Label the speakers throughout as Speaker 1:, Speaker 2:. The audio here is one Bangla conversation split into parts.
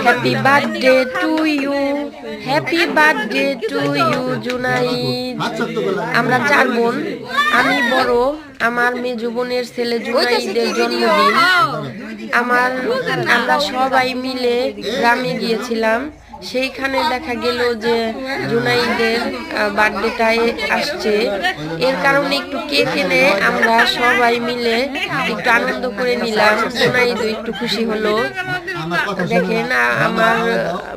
Speaker 1: Happy birthday to you, happy birthday to you Junaid. আমরা 4 বোন, আমি বড়, আমার মেজো বোনের ছেলে জুনাইদের জন্মদিন। আমরা সবাই মিলে গ্রামে গিয়েছিলাম, সেইখানে দেখা গেল যে জুনাইদের বার্থডেটাই আসছে। এর কারণে একটু কেক এনে আমরা সবাই মিলে একটু আনন্দ করে নিলাম। জুনাইদও একটু খুশি হলো। দেখেন আমার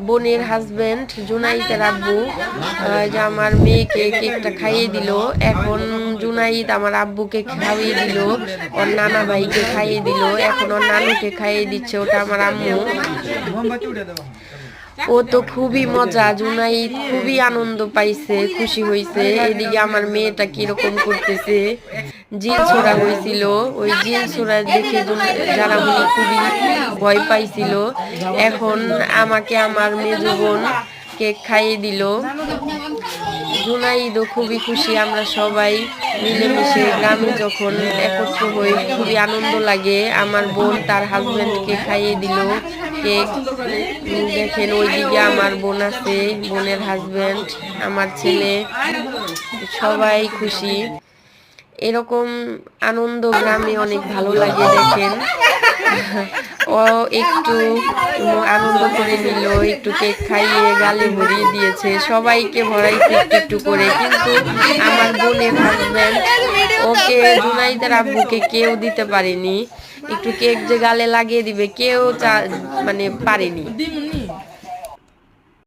Speaker 1: বোনের হাজবেন্ড জুনাইদের আব্বু যে আমার মেয়েকে কেকটা খাইয়ে দিল। এখন জুনাইদ আমার আব্বুকে খাইয়ে দিল, ওর নানা ভাইকে খাইয়ে দিল, এখন ওর নানুকে খাইয়ে দিচ্ছে, ওটা আমার আম্মু। ও তো খুবই মজা, জুনাইদ খুবই আনন্দ পাইছে, খুশি হয়েছে। এদিকে আমার মেয়েটা কিরকম করতেছে, জিল ছোড়া হয়েছিল, ওই জিল ছোড়া দেখে যারা বলি খুবই ভয় পাইছিল। এখন আমাকে আমার মেজো বোন কেক খাইয়ে দিল। জুনাইদও খুবই খুশি। আমরা সবাই মিলেমিশে গ্রামে যখন একত্র হই খুবই আনন্দ লাগে। আমার বোন তার হাজবেন্ডকে খাইয়ে দিল কেক। দেখেন ওইদিকে আমার বোন আছে, বোনের হাজবেন্ড, আমার ছেলে, সবাই খুশি। এরকম আনন্দ গ্রামে অনেক ভালো লাগে। দেখেন ও একটু আনন্দ করে নিল, একটু কেক খাইয়ে গালে ভরিয়ে দিয়েছে, সবাইকে ভরাইছে একটু একটু করে। কিন্তু আমার বোনের হাজবেন্ড ওকে জুনাইদের আব্বুকে কেউ দিতে পারেনি। একটু কেক যে গালে লাগিয়ে দিবে কেউ মানে পারেনি।